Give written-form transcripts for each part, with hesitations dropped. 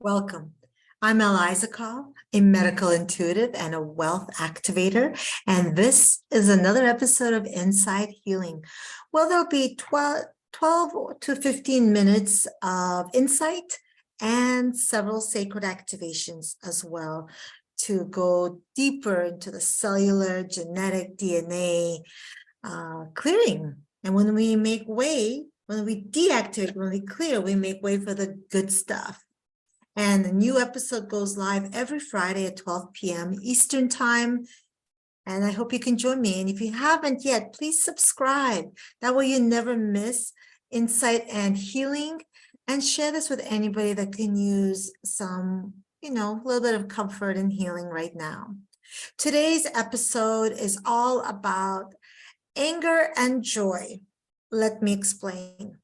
Welcome. I'm Elizakov, a medical intuitive and a wealth activator, and this is another episode of Inside Healing. Well, there'll be 12 to 15 minutes of insight and several sacred activations as well to go deeper into the cellular, genetic, DNA clearing. And when we make way, when we deactivate, when we clear, we make way for the good stuff. And the new episode goes live every Friday at 12 p.m. Eastern Time. And I hope you can join me. And if you haven't yet, please subscribe. That way you never miss insight and healing. And share this with anybody that can use some, a little bit of comfort and healing right now. Today's episode is all about anger and joy. Let me explain.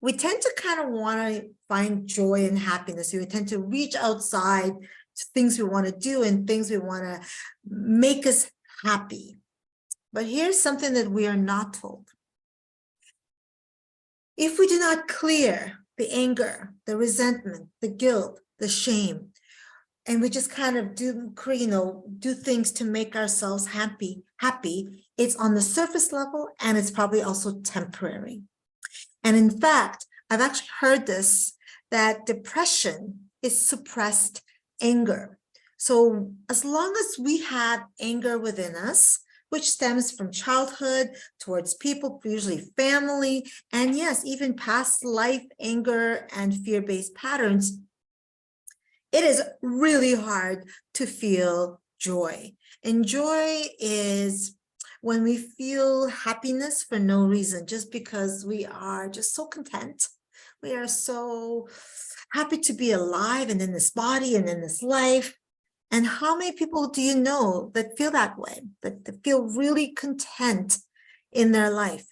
We tend to kind of want to find joy and happiness. We tend to reach outside to things we want to do and things we want to make us happy. But here's something that we are not told. If we do not clear the anger, the resentment, the guilt, the shame, and we just kind of do things to make ourselves happy, it's on the surface level and it's probably also temporary. And in fact, I've actually heard this, that depression is suppressed anger. So as long as we have anger within us, which stems from childhood towards people, usually family, and yes, even past life anger and fear-based patterns, it is really hard to feel joy. And joy is when we feel happiness for no reason, just because we are just so content. We are so happy to be alive and in this body and in this life. And how many people do you know that feel that way, that feel really content in their life?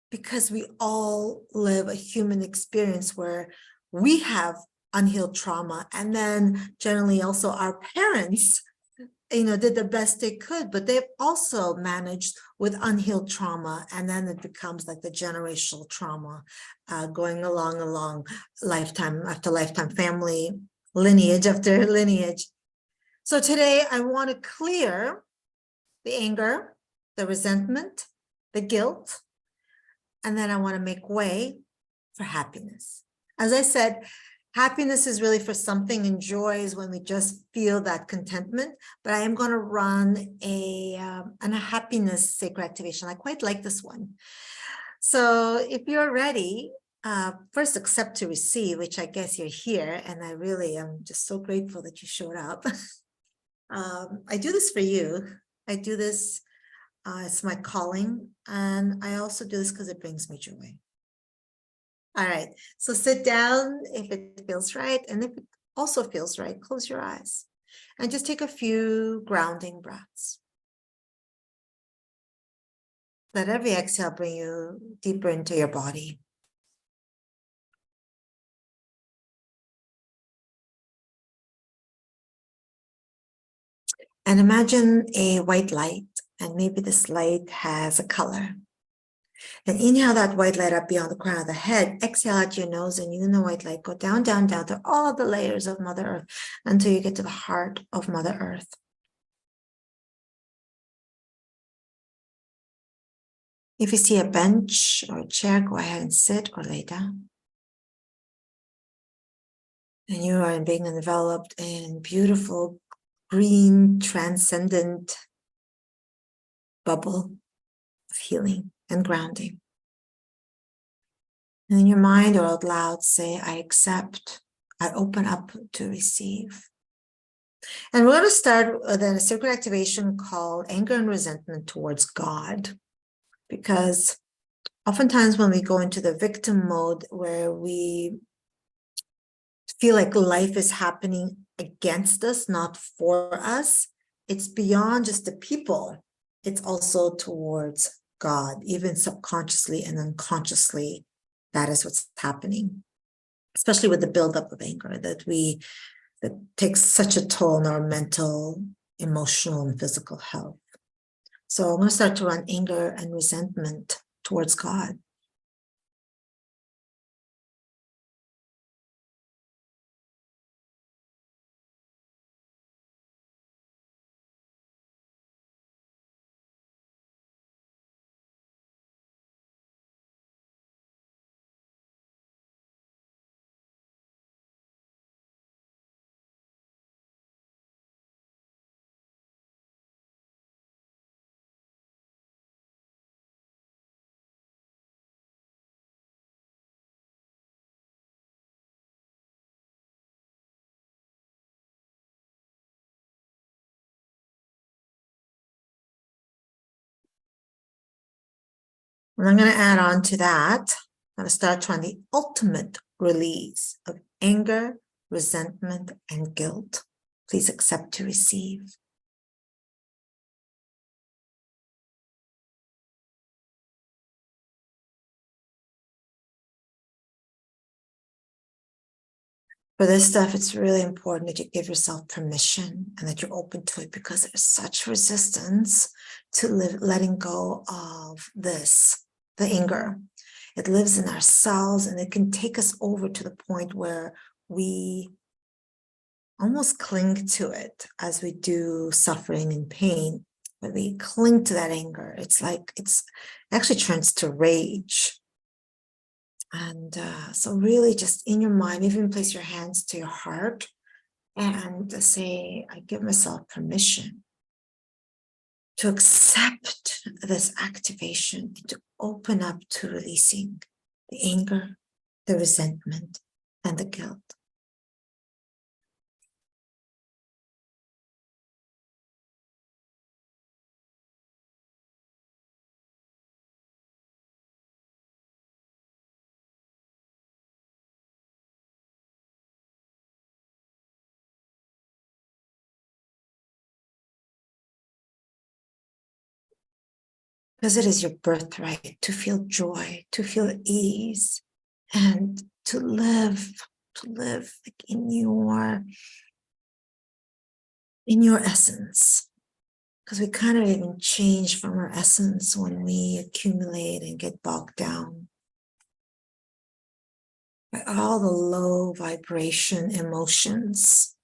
Because we all live a human experience where we have unhealed trauma, and then generally also our parents did the best they could, but they've also managed with unhealed trauma. And then it becomes like the generational trauma going along lifetime after lifetime, family lineage after lineage. So today I want to clear the anger, the resentment, the guilt, and then I want to make way for happiness. As I said, happiness is really for something, and joy is when we just feel that contentment. But I am going to run a happiness sacred activation. I quite like this one. So if you're ready, first accept to receive, which I guess you're here. And I really am just so grateful that you showed up. I do this for you. I do this, it's my calling. And I also do this because it brings me joy. All right, so sit down if it feels right. And if it also feels right, close your eyes and just take a few grounding breaths. Let every exhale bring you deeper into your body. And imagine a white light, and maybe this light has a color. And inhale that white light up beyond the crown of the head. Exhale out your nose, and you and the white light go down, down, down to all the layers of Mother Earth until you get to the heart of Mother Earth. If you see a bench or a chair, go ahead and sit or lay down. And you are being enveloped in beautiful green, transcendent bubble of healing and grounding. And in your mind or out loud, say, I accept, I open up to receive. And we're going to start with a sacred activation called anger and resentment towards God. Because oftentimes when we go into the victim mode where we feel like life is happening against us, not for us, it's beyond just the people. It's also towards God, even subconsciously and unconsciously. That is what's happening, especially with the buildup of anger that takes such a toll on our mental, emotional, and physical health. So I'm going to start to run anger and resentment towards God. And I'm going to add on to that. I'm going to start trying the ultimate release of anger, resentment, and guilt. Please accept to receive. For this stuff, it's really important that you give yourself permission and that you're open to it, because there's such resistance to letting go of this, the anger. It lives in our cells, and it can take us over to the point where we almost cling to it as we do suffering and pain. But we cling to that anger. It's like it actually turns to rage. And so really just in your mind, even place your hands to your heart and say, I give myself permission to accept this activation, to open up to releasing the anger, the resentment, and the guilt. Because it is your birthright to feel joy, to feel ease, and to live like in your essence. Because we kind of even change from our essence when we accumulate and get bogged down by all the low vibration emotions.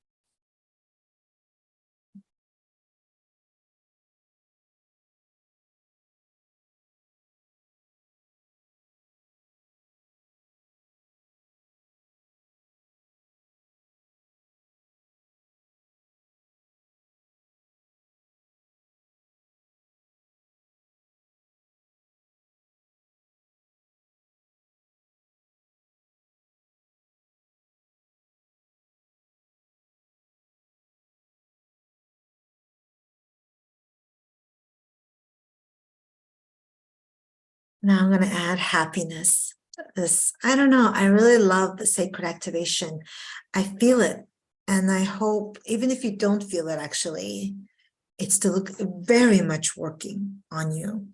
Now I'm going to add happiness. This, I don't know, I really love the sacred activation. I feel it. And I hope, even if you don't feel it, actually, it's still very much working on you.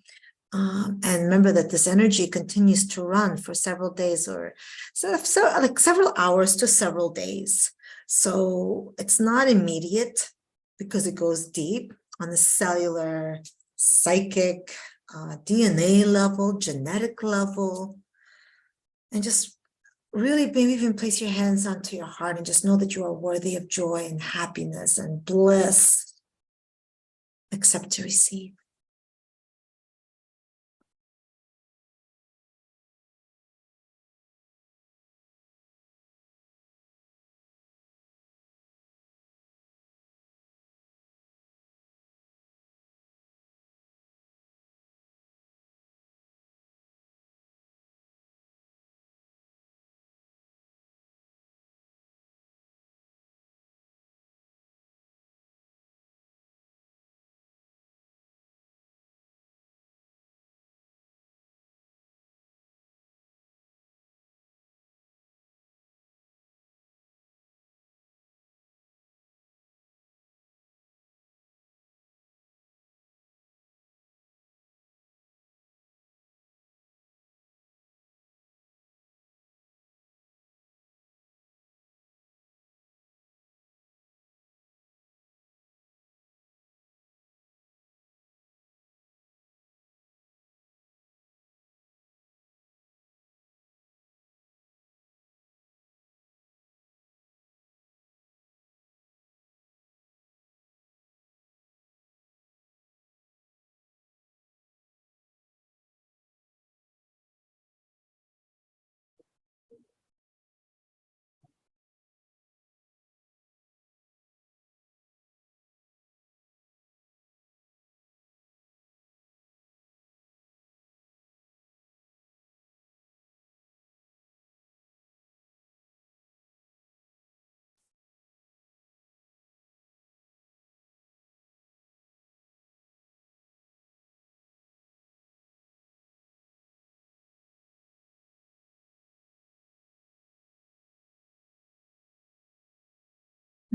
And remember that this energy continues to run for several days, or so like several hours to several days. So it's not immediate because it goes deep on the cellular, psychic, DNA level, genetic level. And just really maybe even place your hands onto your heart and just know that you are worthy of joy and happiness and bliss. Accept to receive.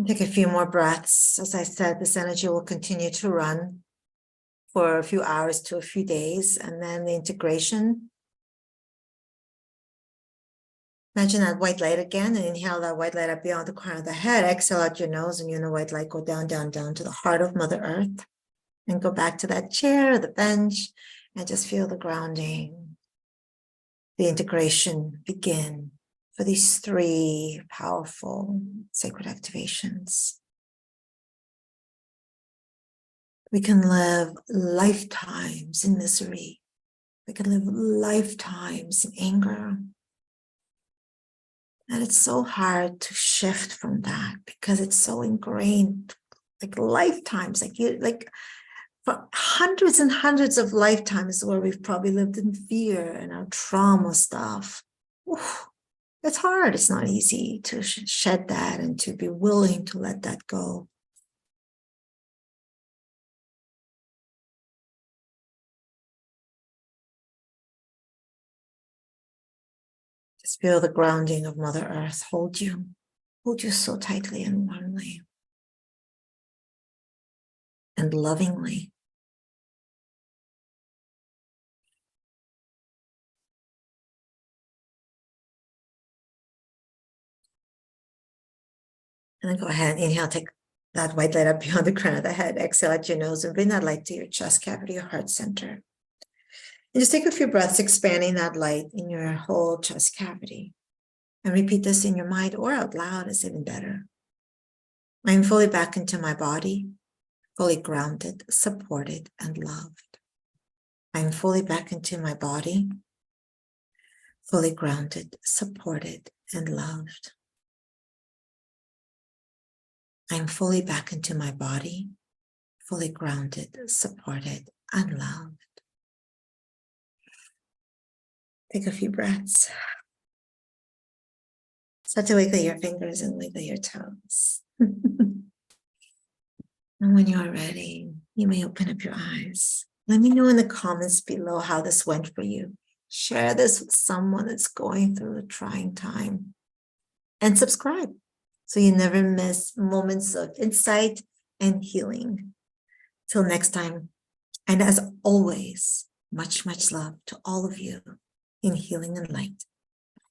Take a few more breaths. As I said, this energy will continue to run for a few hours to a few days, and then the integration. Imagine that white light again, and inhale that white light up beyond the crown of the head. Exhale out your nose, and you're in the white light go down, down, down to the heart of Mother Earth. And go back to that chair or the bench and just feel the grounding, the integration begin for these 3 powerful sacred activations. We can live lifetimes in misery. We can live lifetimes in anger. And it's so hard to shift from that because it's so ingrained, like lifetimes, like for hundreds and hundreds of lifetimes where we've probably lived in fear and our trauma stuff. Oof, it's hard. It's not easy to shed that and to be willing to let that go. Just feel the grounding of Mother Earth hold you so tightly and warmly and lovingly. And then go ahead and inhale, take that white light up beyond the crown of the head. Exhale out your nose and bring that light to your chest cavity, your heart center. And just take a few breaths, expanding that light in your whole chest cavity. And repeat this in your mind or out loud is even better. I'm fully back into my body, fully grounded, supported, and loved. I'm fully back into my body, fully grounded, supported, and loved. I'm fully back into my body, fully grounded, supported, and loved. Take a few breaths. Start to wiggle your fingers and wiggle your toes. And when you are ready, you may open up your eyes. Let me know in the comments below how this went for you. Share this with someone that's going through a trying time. And subscribe so you never miss moments of insight and healing. Till next time. And as always, much, much love to all of you in healing and light.